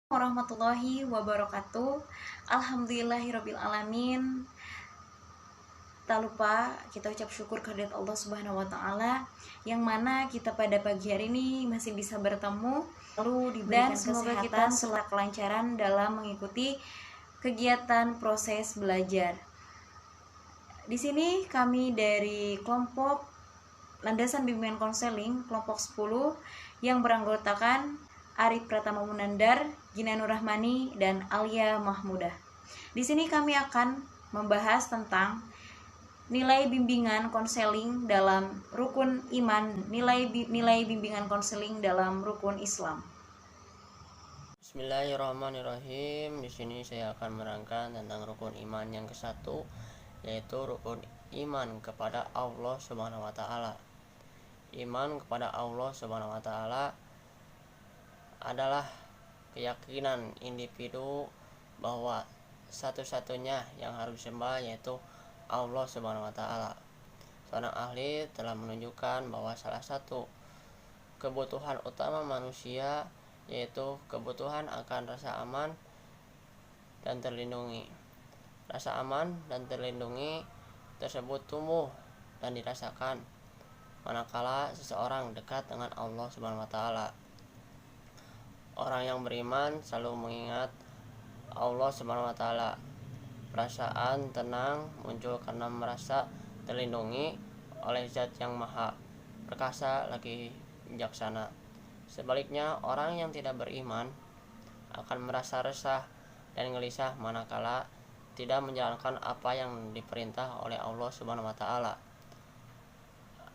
Warahmatullahi wabarakatuh. Alhamdulillahirabbil alamin. Tak lupa kita ucap syukur kehadirat Allah Subhanahu wa taala yang mana kita pada pagi hari ini masih bisa bertemu lalu diberikan dan semoga kesehatan serta kelancaran dalam mengikuti kegiatan proses belajar. Di sini kami dari kelompok Landasan Bimbingan Konseling kelompok 10 yang beranggotakan Arif Pratama Munandar, Gina Nurrahmani, dan Alia Mahmudah. Di sini kami akan membahas tentang nilai bimbingan konseling dalam rukun iman, nilai bimbingan konseling dalam rukun Islam. Bismillahirrahmanirrahim. Di sini saya akan menerangkan tentang rukun iman yang ke-1, yaitu rukun iman kepada Allah Subhanahu wa taala. Iman kepada Allah Subhanahu wa taala adalah keyakinan individu bahwa satu-satunya yang harus disembah yaitu Allah Subhanahu wa taala. Seorang ahli telah menunjukkan bahwa salah satu kebutuhan utama manusia yaitu kebutuhan akan rasa aman dan terlindungi. Rasa aman dan terlindungi tersebut tumbuh dan dirasakan manakala seseorang dekat dengan Allah Subhanahu wa taala. Orang yang beriman selalu mengingat Allah Subhanahu wa taala. Perasaan tenang muncul karena merasa terlindungi oleh Zat yang Maha Perkasa lagi bijaksana. Sebaliknya, orang yang tidak beriman akan merasa resah dan gelisah manakala tidak menjalankan apa yang diperintah oleh Allah Subhanahu wa taala.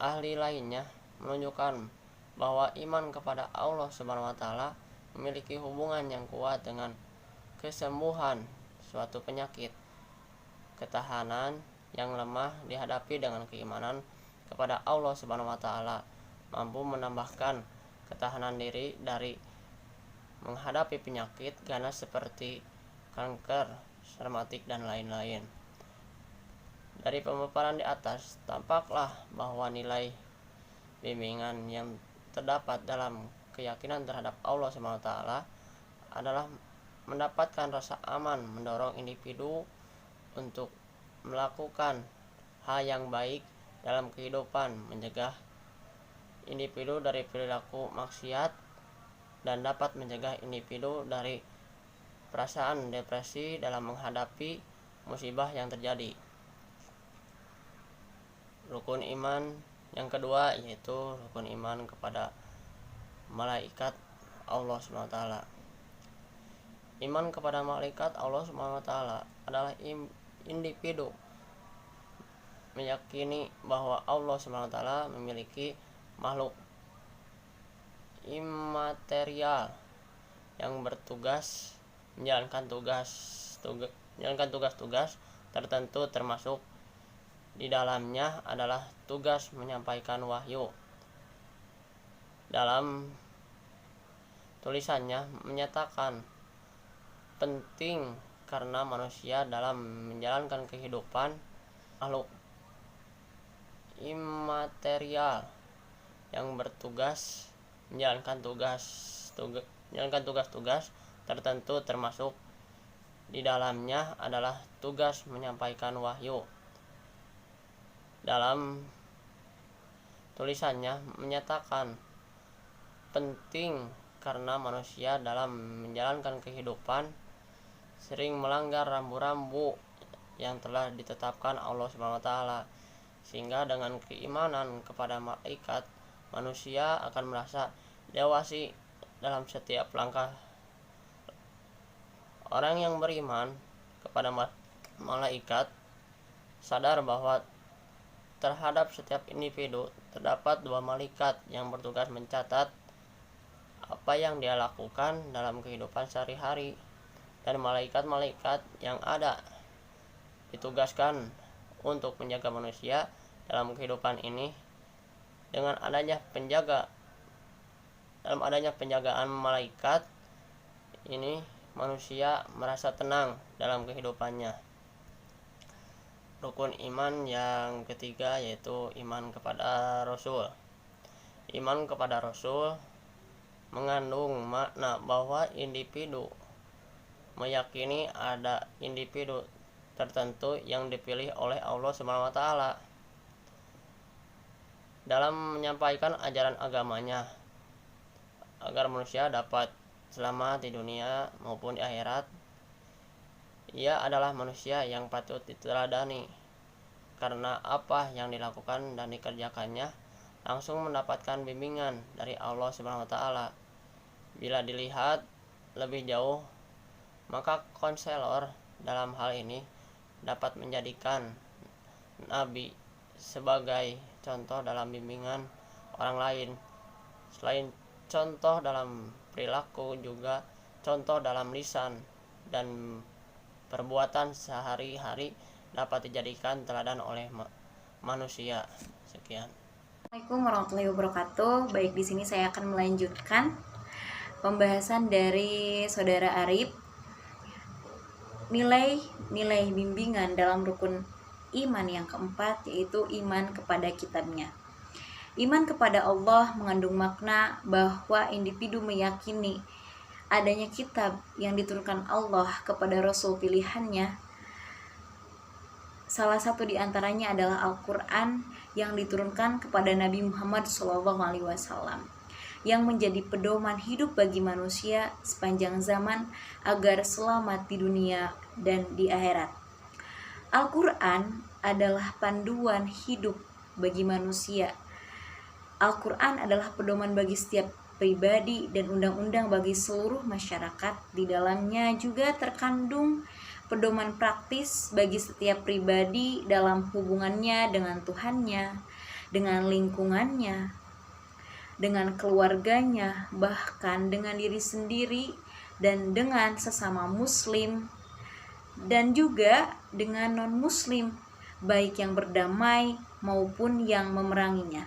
Ahli lainnya menunjukkan bahwa iman kepada Allah Subhanahu wa taala memiliki hubungan yang kuat dengan kesembuhan suatu penyakit. Ketahanan yang lemah dihadapi dengan keimanan kepada Allah Subhanahu wa taala mampu menambahkan ketahanan diri dari menghadapi penyakit ganas seperti kanker, rematik, dan lain-lain. Dari pemaparan di atas, tampaklah bahwa nilai bimbingan yang terdapat dalam keyakinan terhadap Allah Subhanahu wa taala adalah mendapatkan rasa aman, mendorong individu untuk melakukan hal yang baik dalam kehidupan, mencegah individu dari perilaku maksiat, dan dapat mencegah individu dari perasaan depresi dalam menghadapi musibah yang terjadi. Rukun iman yang kedua yaitu rukun iman kepada malaikat Allah Subhanahu wa taala. Iman kepada malaikat Allah Subhanahu wa taala adalah individu meyakini bahwa Allah Subhanahu wa taala memiliki makhluk imaterial yang bertugas menjalankan tugas-tugas tertentu, termasuk di dalamnya adalah tugas menyampaikan wahyu. Dalam tulisannya menyatakan penting karena manusia dalam menjalankan kehidupan makhluk imaterial yang bertugas menjalankan tugas-tugas tertentu, termasuk di dalamnya adalah tugas menyampaikan wahyu. Dalam tulisannya menyatakan penting karena manusia dalam menjalankan kehidupan sering melanggar rambu-rambu yang telah ditetapkan Allah Subhanahu wa taala, sehingga dengan keimanan kepada malaikat manusia akan merasa diawasi dalam setiap langkah. Orang yang beriman kepada malaikat sadar bahwa terhadap setiap individu terdapat dua malaikat yang bertugas mencatat apa yang dia lakukan dalam kehidupan sehari-hari, dan malaikat-malaikat yang ada ditugaskan untuk menjaga manusia dalam kehidupan ini. Dengan adanya penjagaan malaikat ini, manusia merasa tenang dalam kehidupannya. Rukun iman yang ketiga yaitu iman kepada Rasul. Iman kepada Rasul mengandung makna bahwa individu meyakini ada individu tertentu yang dipilih oleh Allah Subhanahu wa taala dalam menyampaikan ajaran agamanya agar manusia dapat selamat di dunia maupun di akhirat. Ia adalah manusia yang patut diteladani karena apa yang dilakukan dan dikerjakannya langsung mendapatkan bimbingan dari Allah Subhanahu wa taala. Bila dilihat lebih jauh, maka konselor dalam hal ini dapat menjadikan nabi sebagai contoh dalam bimbingan orang lain. Selain contoh dalam perilaku, juga contoh dalam lisan dan perbuatan sehari-hari dapat dijadikan teladan oleh manusia. Sekian. Assalamualaikum warahmatullahi wabarakatuh. Baik, di sini saya akan melanjutkan pembahasan dari Saudara Arif, nilai bimbingan dalam rukun iman yang keempat, yaitu iman kepada kitabnya. Iman kepada Allah mengandung makna bahwa individu meyakini adanya kitab yang diturunkan Allah kepada Rasul pilihannya. Salah satu di antaranya adalah Al-Quran yang diturunkan kepada Nabi Muhammad SAW, yang menjadi pedoman hidup bagi manusia sepanjang zaman agar selamat di dunia dan di akhirat. Al-Quran adalah panduan hidup bagi manusia. Al-Quran adalah pedoman bagi setiap pribadi dan undang-undang bagi seluruh masyarakat. Di dalamnya juga terkandung pedoman praktis bagi setiap pribadi dalam hubungannya dengan Tuhannya, dengan lingkungannya, dengan keluarganya, bahkan dengan diri sendiri dan dengan sesama muslim, dan juga dengan non-muslim, baik yang berdamai maupun yang memeranginya.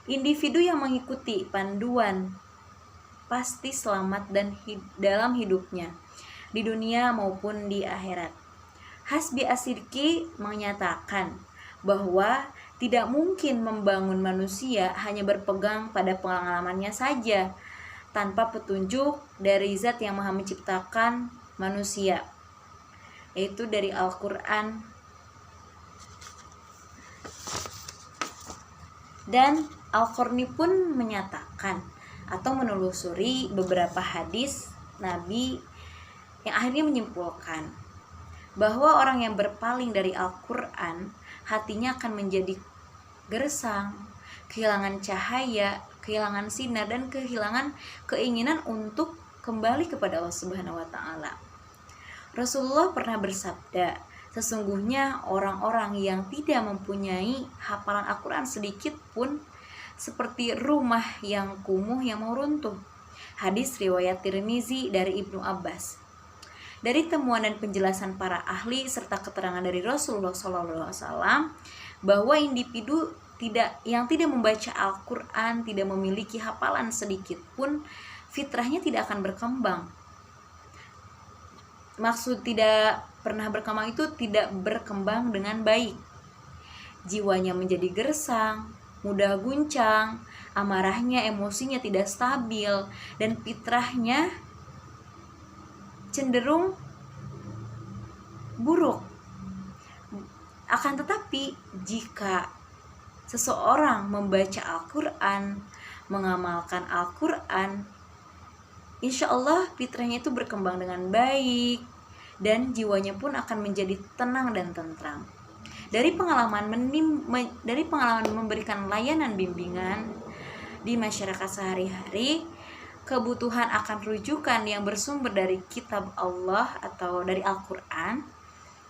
Individu yang mengikuti panduan pasti selamat dalam hidupnya, di dunia maupun di akhirat. Hasbi As-Sidqi menyatakan bahwa tidak mungkin membangun manusia hanya berpegang pada pengalamannya saja, tanpa petunjuk dari Zat yang Maha Menciptakan manusia, yaitu dari Al-Quran. Dan Al-Qarni pun menyatakan atau menelusuri beberapa hadis Nabi yang akhirnya menyimpulkan bahwa orang yang berpaling dari Al-Quran, hatinya akan menjadi gersang, kehilangan cahaya, kehilangan sinar, dan kehilangan keinginan untuk kembali kepada Allah Subhanahu wa taala. Rasulullah pernah bersabda, sesungguhnya orang-orang yang tidak mempunyai hafalan Al-Quran sedikit pun seperti rumah yang kumuh yang mau runtuh. Hadis riwayat Tirmizi dari Ibnu Abbas. Dari temuan dan penjelasan para ahli serta keterangan dari Rasulullah SAW bahwa individu yang tidak membaca Al-Quran, tidak memiliki hafalan sedikit pun, fitrahnya tidak akan berkembang. Maksud tidak pernah berkembang itu tidak berkembang dengan baik. Jiwanya menjadi gersang, mudah guncang, amarahnya, emosinya tidak stabil, dan fitrahnya cenderung buruk. Akan tetapi jika seseorang membaca Al-Quran, mengamalkan Al-Quran, insya Allah fitrahnya itu berkembang dengan baik dan jiwanya pun akan menjadi tenang dan tentram. Dari pengalaman memberikan layanan bimbingan di masyarakat sehari-hari, kebutuhan akan rujukan yang bersumber dari kitab Allah atau dari Al-Quran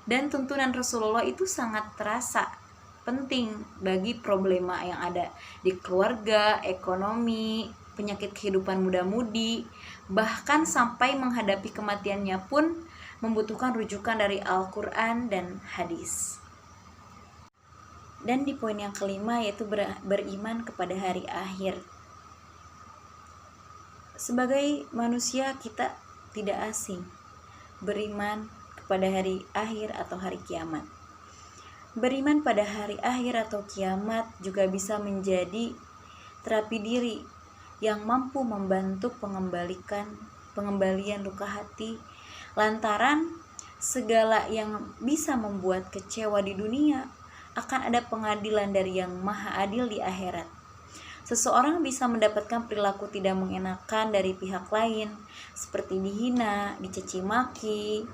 dan tuntunan Rasulullah itu sangat terasa penting bagi problema yang ada di keluarga, ekonomi, penyakit kehidupan muda-mudi, bahkan sampai menghadapi kematiannya pun membutuhkan rujukan dari Al-Quran dan hadis. Dan di poin yang kelima, yaitu beriman kepada hari akhir. Sebagai manusia kita tidak asing beriman kepada hari akhir atau hari kiamat. Beriman pada hari akhir atau kiamat juga bisa menjadi terapi diri yang mampu membantu pengembalian luka hati, lantaran segala yang bisa membuat kecewa di dunia akan ada pengadilan dari Yang Maha Adil di akhirat. Seseorang bisa mendapatkan perilaku tidak mengenakan dari pihak lain, seperti dihina, dicaci maki,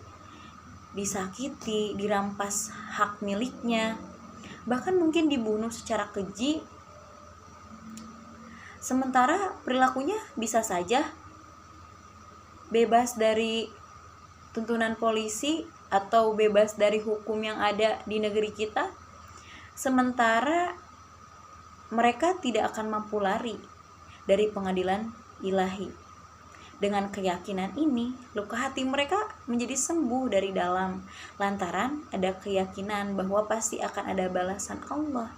disakiti, dirampas hak miliknya, bahkan mungkin dibunuh secara keji. Sementara perilakunya bisa saja bebas dari tuntunan polisi atau bebas dari hukum yang ada di negeri kita. Sementara mereka tidak akan mampu lari dari pengadilan ilahi. Dengan keyakinan ini, luka hati mereka menjadi sembuh dari dalam, lantaran ada keyakinan bahwa pasti akan ada balasan Allah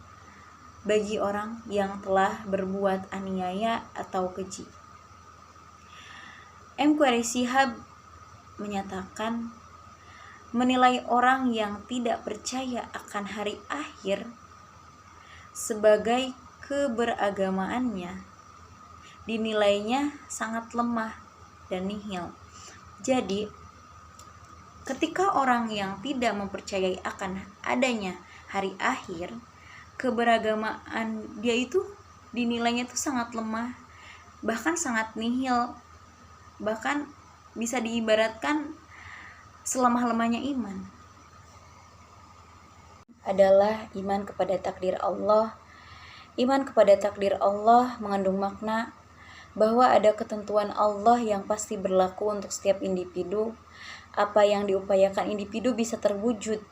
bagi orang yang telah berbuat aniaya atau keji. M. Quraish Shihab menyatakan, menilai orang yang tidak percaya akan hari akhir sebagai keberagamaannya dinilainya sangat lemah dan nihil. Jadi, ketika orang yang tidak mempercayai akan adanya hari akhir, keberagamaan dia itu dinilainya itu sangat lemah, bahkan sangat nihil, bahkan bisa diibaratkan selemah-lemahnya iman. Adalah iman kepada takdir Allah. Iman kepada takdir Allah mengandung makna bahwa ada ketentuan Allah yang pasti berlaku untuk setiap individu. Apa yang diupayakan individu bisa terwujud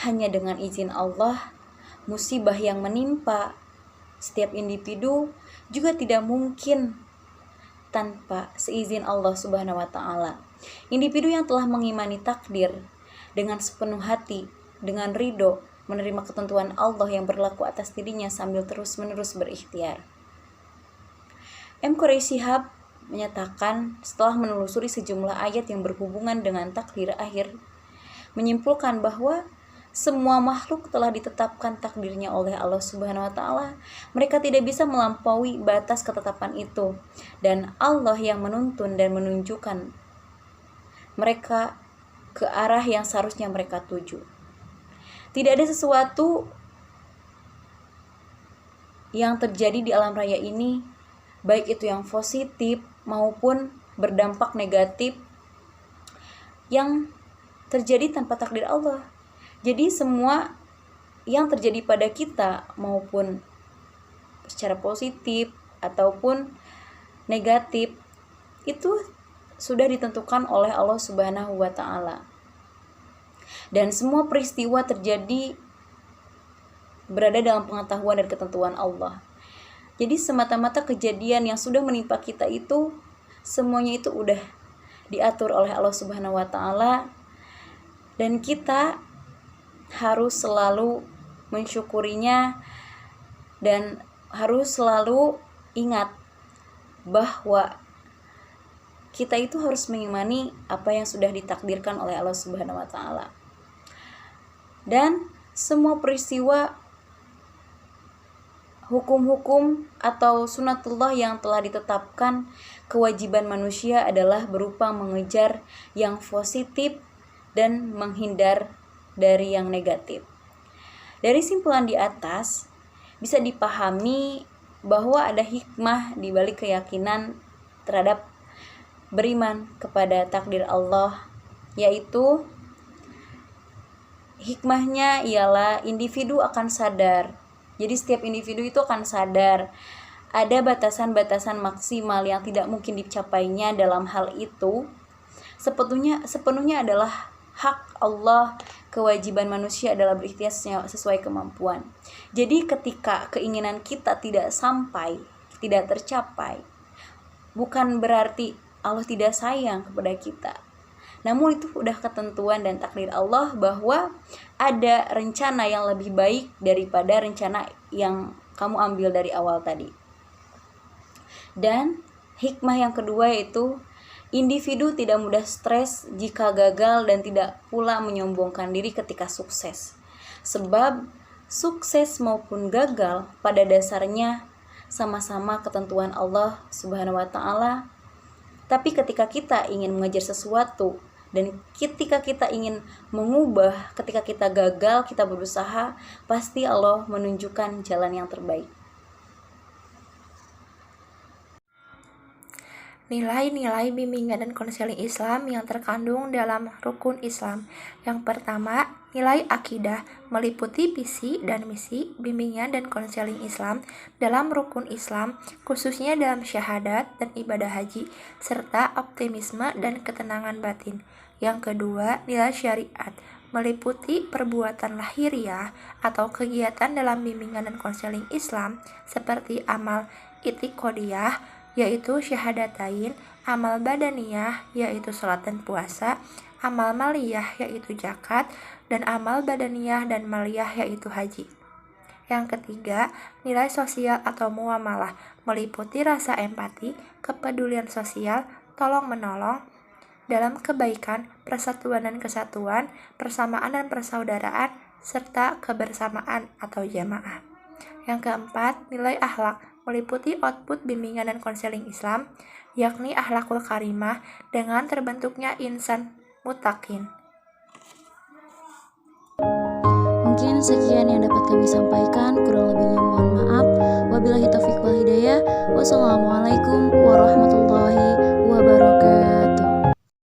hanya dengan izin Allah. Musibah yang menimpa setiap individu juga tidak mungkin tanpa seizin Allah Subhanahu wa Ta'ala. Individu yang telah mengimani takdir dengan sepenuh hati, dengan ridho, menerima ketentuan Allah yang berlaku atas dirinya sambil terus-menerus berikhtiar. M. Quraish Shihab menyatakan, setelah menelusuri sejumlah ayat yang berhubungan dengan takdir akhir, menyimpulkan bahwa semua makhluk telah ditetapkan takdirnya oleh Allah Subhanahu wa Ta'ala. Mereka tidak bisa melampaui batas ketetapan itu, dan Allah yang menuntun dan menunjukkan mereka ke arah yang seharusnya mereka tuju. Tidak ada sesuatu yang terjadi di alam raya ini, baik itu yang positif maupun berdampak negatif, yang terjadi tanpa takdir Allah. Jadi semua yang terjadi pada kita, maupun secara positif ataupun negatif, itu sudah ditentukan oleh Allah Subhanahu wa Ta'ala. Dan semua peristiwa terjadi berada dalam pengetahuan dan ketentuan Allah. Jadi semata-mata kejadian yang sudah menimpa kita itu, semuanya itu udah diatur oleh Allah Subhanahu wa Ta'ala, dan kita harus selalu mensyukurinya dan harus selalu ingat bahwa kita itu harus mengimani apa yang sudah ditakdirkan oleh Allah Subhanahu wa Ta'ala. Dan semua peristiwa, hukum-hukum atau sunatullah yang telah ditetapkan, kewajiban manusia adalah berupa mengejar yang positif dan menghindar dari yang negatif. Dari simpulan di atas bisa dipahami bahwa ada hikmah di balik keyakinan terhadap beriman kepada takdir Allah, yaitu hikmahnya ialah individu akan sadar. Jadi setiap individu itu akan sadar ada batasan-batasan maksimal yang tidak mungkin dicapainya. Dalam hal itu sepenuhnya adalah hak Allah. Kewajiban manusia adalah berikhtiar sesuai kemampuan. Jadi ketika keinginan kita tidak sampai, tidak tercapai, bukan berarti Allah tidak sayang kepada kita. Namun itu udah ketentuan dan takdir Allah bahwa ada rencana yang lebih baik daripada rencana yang kamu ambil dari awal tadi. Dan hikmah yang kedua yaitu individu tidak mudah stres jika gagal dan tidak pula menyombongkan diri ketika sukses. Sebab sukses maupun gagal pada dasarnya sama-sama ketentuan Allah Subhanahu wa taala. Tapi ketika kita ingin mengejar sesuatu dan ketika kita ingin mengubah, ketika kita gagal, kita berusaha, pasti Allah menunjukkan jalan yang terbaik. Nilai-nilai bimbingan dan konseling Islam yang terkandung dalam rukun Islam. Yang pertama, nilai akidah meliputi visi dan misi bimbingan dan konseling Islam dalam rukun Islam, khususnya dalam syahadat dan ibadah haji, serta optimisme dan ketenangan batin. Yang kedua, nilai syariat meliputi perbuatan lahiriah atau kegiatan dalam bimbingan dan konseling Islam seperti amal i'tiqodiyah yaitu syahadatain, amal badaniyah yaitu salat dan puasa, amal maliyah yaitu zakat, dan amal badaniyah dan maliyah yaitu haji. Yang ketiga, nilai sosial atau muamalah meliputi rasa empati, kepedulian sosial, tolong-menolong dalam kebaikan, persatuan dan kesatuan, persamaan dan persaudaraan, serta kebersamaan atau jamaah. Yang keempat, nilai akhlak meliputi output bimbingan dan konseling Islam, yakni akhlakul karimah dengan terbentuknya insan mutakin. Mungkin sekian yang dapat kami sampaikan, kurang lebihnya mohon maaf. Wabillahi taufiq wal hidayah. Wassalamualaikum warahmatullahi wabarakatuh.